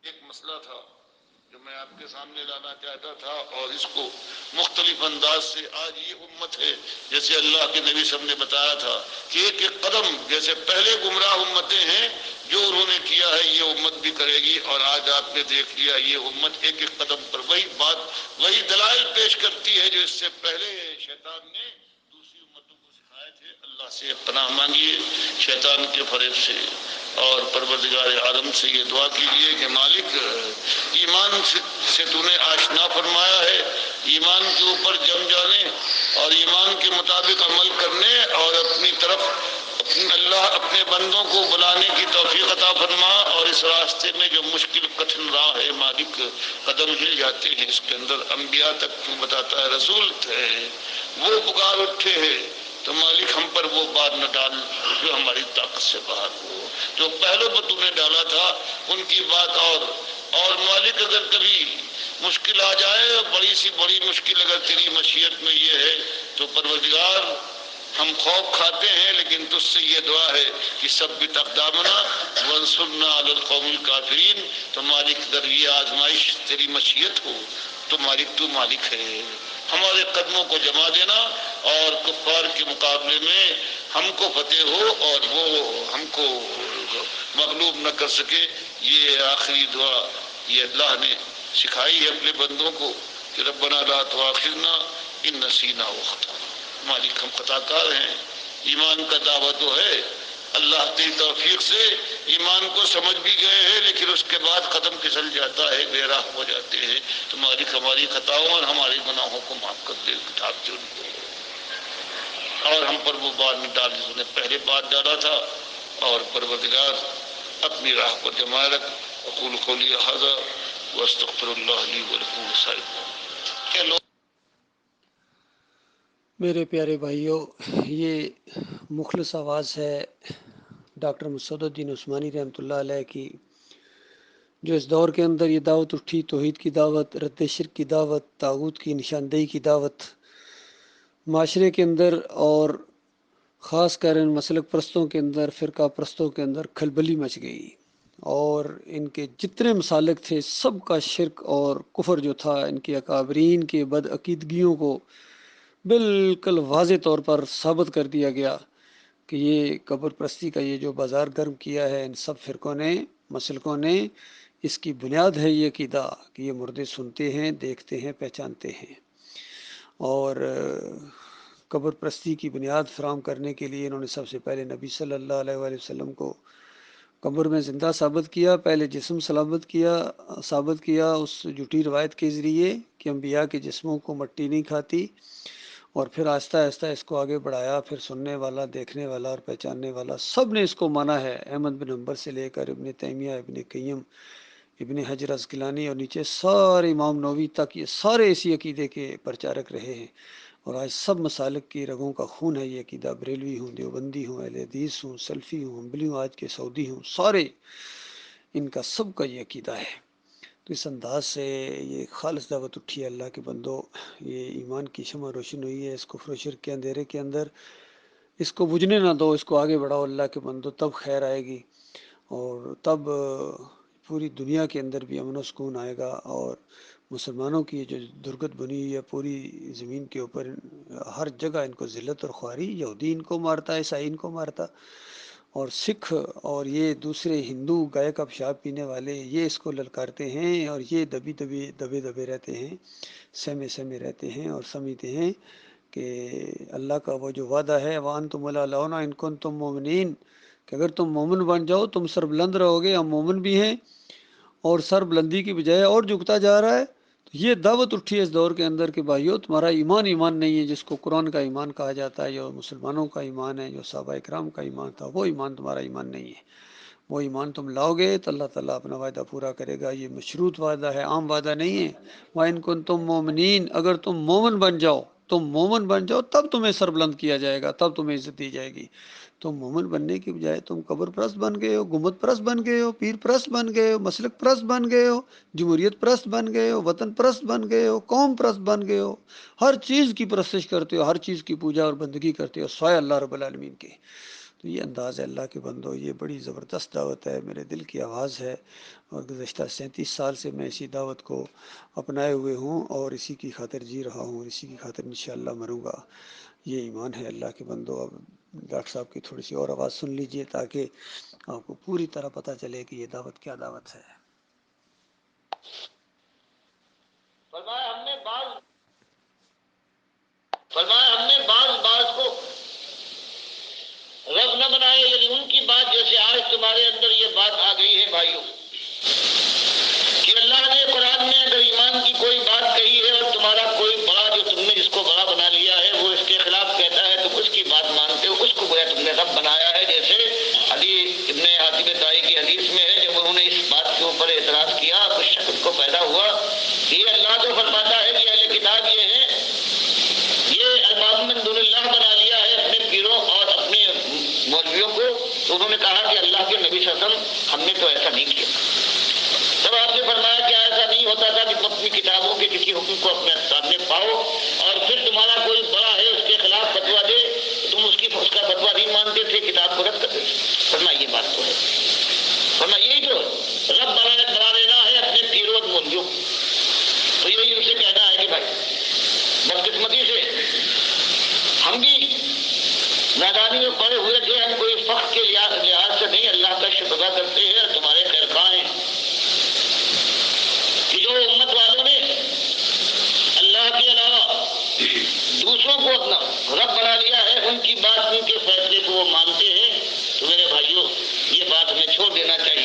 ایک مسئلہ تھا جو میں آپ کے سامنے لانا چاہتا تھا، اور اس کو مختلف انداز سے آج یہ امت ہے، جیسے اللہ کے نبی صاحب نے بتایا تھا کہ ایک ایک قدم جیسے پہلے گمراہ امتیں ہیں جو انہوں نے کیا ہے یہ امت بھی کرے گی، اور آج آپ نے دیکھ لیا یہ امت ایک ایک قدم پر وہی بات وہی دلائل پیش کرتی ہے جو اس سے پہلے شیطان نے دوسری امتوں کو سکھائے تھے۔ اللہ سے پناہ مانگیے شیطان کے فریب سے، اور پروردگار عالم سے یہ دعا کیجیے کہ مالک ایمان سے تو نے آشنا فرمایا ہے، ایمان کے اوپر جم جانے اور ایمان کے مطابق عمل کرنے اور اپنی طرف اللہ اپنے بندوں کو بلانے کی توفیق عطا فرما، اور اس راستے میں جو مشکل کٹھن راہ ہے مالک قدم ہل جاتے ہیں، اس کے اندر انبیاء تک تو بتاتا ہے رسول تھے وہ پکار اٹھے ہیں، تو مالک ہم پر وہ بات نہ ڈال جو ہماری طاقت سے باہر ہو، جو پہلو پر تو نے ڈالا تھا ان کی بات، اور مالک اگر کبھی مشکل آ جائے، بڑی سی بڑی مشکل اگر تیری مشیت میں یہ ہے تو پروردگار ہم خوف کھاتے ہیں، لیکن تجھ سے یہ دعا ہے کہ ثبت اقدامنا وانصرنا علی القوم الکافرین، تو مالک اگر یہ آزمائش تیری مشیت ہو تو مالک ہے، ہمارے قدموں کو جما دینا اور کفار کے مقابلے میں ہم کو فتح ہو اور وہ ہم کو مغلوب نہ کر سکے۔ یہ آخری دعا یہ اللہ نے سکھائی ہے اپنے بندوں کو کہ ربنا لا تؤاخذنا ان نسینا واخطأنا، مالک ہم خطا کار ہیں، ایمان کا دعویٰ تو ہے، اللہ کی توفیق سے ایمان کو سمجھ بھی گئے ہیں، لیکن اس کے بعد قدم پھسل جاتا ہے، بے راہ ہو جاتے ہیں، تو مالک ہماری خطاؤں اور ہمارے گناہوں کو معاف کر دے، کتاب جو ان کو اور ہم پر وہ بات نہ ڈال جس نے پہلے بات ڈالا تھا، اور پروردگار اپنی راہ پر جمائے رکھ۔ اقول قولی ھذا واستغفر اللہ لی ولکم ولسائر المسلمین۔ میرے پیارے بھائیوں، یہ مخلص آواز ہے ڈاکٹر مسعود الدین عثمانی رحمۃ اللہ علیہ کی، جو اس دور کے اندر یہ دعوت اٹھی، توحید کی دعوت، رد شرک کی دعوت، طاغوت کی نشاندہی کی دعوت، معاشرے کے اندر اور خاص کر ان مسلک پرستوں کے اندر، فرقہ پرستوں کے اندر کھلبلی مچ گئی، اور ان کے جتنے مسالک تھے سب کا شرک اور کفر جو تھا، ان کے اکابرین کے بد عقیدگیوں کو بالکل واضح طور پر ثابت کر دیا گیا کہ یہ قبر پرستی کا یہ جو بازار گرم کیا ہے ان سب فرقوں نے، مسلکوں نے، اس کی بنیاد ہے یہ عقیدہ کہ یہ مردے سنتے ہیں، دیکھتے ہیں، پہچانتے ہیں، اور قبر پرستی کی بنیاد فراہم کرنے کے لیے انہوں نے سب سے پہلے نبی صلی اللہ علیہ وآلہ وسلم کو قبر میں زندہ ثابت کیا، پہلے جسم ثابت کیا اس جھوٹی روایت کے ذریعے کہ انبیاء کے جسموں کو مٹی نہیں کھاتی، اور پھر آہستہ آہستہ اس کو آگے بڑھایا، پھر سننے والا، دیکھنے والا اور پہچاننے والا سب نے اس کو مانا ہے، احمد بن حنبل سے لے کر ابن تیمیہ، ابن قیم، ابن حجر عسقلانی اور نیچے سارے امام نووی تک، یہ سارے اسی عقیدے کے پرچارک رہے ہیں، اور آج سب مسالک کی رگوں کا خون ہے یہ عقیدہ، بریلوی ہوں، دیوبندی ہوں، اہل حدیث ہوں، سلفی ہوں، حنبلی ہوں، آج کے سعودی ہوں، سارے ان کا سب کا یہ عقیدہ ہے۔ تو اس انداز سے یہ خالص دعوت اٹھی ہے اللہ کے بندو، یہ ایمان کی شمع روشن ہوئی ہے اس کفر و شرک کے اندھیرے کے اندر، اس کو بجھنے نہ دو، اس کو آگے بڑھاؤ اللہ کے بندو، تب خیر آئے گی، اور تب پوری دنیا کے اندر بھی امن و سکون آئے گا، اور مسلمانوں کی جو درگت بنی ہوئی ہے پوری زمین کے اوپر، ہر جگہ ان کو ذلت اور خواری، یہودی ان کو مارتا، عیسائی ان کو مارتا، اور سکھ اور یہ دوسرے ہندو گائے کا پیشاب پینے والے یہ اس کو للکارتے ہیں، اور یہ دبے رہتے ہیں، سہمے رہتے ہیں اور سمجھتے ہیں کہ اللہ کا وہ جو وعدہ ہے وَأَنْتُمُ الْأَعْلَوْنَ إِن كُنتُم مُؤْمِنِينَ، کہ اگر تم مومن بن جاؤ تم سربلند رہو گے، ہم مومن بھی ہیں، اور سر بلندی کی بجائے اور جھکتا جا رہا ہے۔ تو یہ دعوت اٹھی ہے اس دور کے اندر کہ بھائیو تمہارا ایمان نہیں ہے جس کو قرآن کا ایمان کہا جاتا ہے، جو مسلمانوں کا ایمان ہے، جو صحابہ اکرام کا ایمان تھا، وہ ایمان تمہارا ایمان نہیں ہے، وہ ایمان تم لاؤ گے تو اللہ تعالیٰ اپنا وعدہ پورا کرے گا، یہ مشروط وعدہ ہے، عام وعدہ نہیں ہے۔ وَإِن كُنتُم مُؤْمِنِينَ، اگر تم مومن بن جاؤ تب تمہیں سربلند کیا جائے گا، تب تمہیں عزت دی جائے گی۔ تم مومن بننے کی بجائے تم قبر پرست بن گئے ہو، گنبد پرست بن گئے ہو، پیر پرست بن گئے ہو، مسلک پرست بن گئے ہو، جمہوریت پرست بن گئے ہو، وطن پرست بن گئے ہو، قوم پرست بن گئے ہو، ہر چیز کی پرستش کرتے ہو، ہر چیز کی پوجا اور بندگی کرتے ہو سوائے اللہ رب العالمین کے۔ تو یہ انداز ہے اللہ کے بندو، یہ بڑی زبردست دعوت ہے، میرے دل کی آواز ہے، اور گزشتہ 37 سال سے میں اسی دعوت کو اپنائے ہوئے ہوں اور اسی کی خاطر جی رہا ہوں اور اسی کی خاطر انشاءاللہ مروں گا۔ یہ ایمان ہے اللہ کے بندو۔ اب ڈاکٹر صاحب کی تھوڑی سی اور آواز سن لیجئے تاکہ آپ کو پوری طرح پتہ چلے کہ یہ دعوت کیا دعوت ہے۔ فرمایا ہم نے بعض کو رب نہ بنائے، یعنی ان کی بات جیسے آج تمہارے اندر یہ بات آ گئی ہے بھائیوں کہ اللہ نے قرآن میں اگر ایمان کی کوئی بات کہی ہے اور تمہارا کوئی بڑا جو تم نے جس کو بڑا بنا لیا ہے وہ اس کے خلاف کہتا ہے، تم اس کی بات مانتے ہو، اس کو گویا تم نے رب بنایا ہے۔ جیسے علی ابن حاتم طائی کی حدیث میں ہے، جب انہوں نے اس بات کے اوپر اعتراض کیا کچھ شک کو پیدا ہوا کہ یہ اللہ تو فرماتا ہے کہ اہل کتاب یہ ہے، یہ ارباب من دون اللہ بنا لیا ہے اپنے پیروں اور اپنے مولویوں کو، تو انہوں نے کہا کہ اللہ کے نبی صلی اللہ علیہ وسلم ہم نے تو ایسا نہیں کیا۔ تب آپ نے فرمایا کہ ایسا نہیں ہوتا تھا کہ تم اپنی کتابوں کے کسی حکم کو اپنے سامنے پاؤ اور پھر تمہارا کوئی بڑا ہے اس کے خلاف فتوا دے، تم اس کا فتوا نہیں مانتے تھے، کتاب کو رد کرتے تھے۔ فرمایا یہ بات تو ہے، فرمایا یہی تو رب بنا لینا ہے اپنے پیروں اور مولویوں کو۔ تو یہی ان سے کہنا ہے کہ بھائی بدقسمتی سے ہم بھی نادانی میں پڑے ہوئے تھے، ہم کوئی فخر کے لحاظ سے نہیں، اللہ کا شکر ادا کرتے ہیں اور تمہارے خیر خواہ ہیں کہ جو امت والوں نے اللہ کے علاوہ دوسروں کو اپنا رب بنا لیا ہے، ان کی بات ان کے فیصلے کو وہ مانتے ہیں۔ تو میرے بھائیوں یہ بات ہمیں چھوڑ دینا چاہیے۔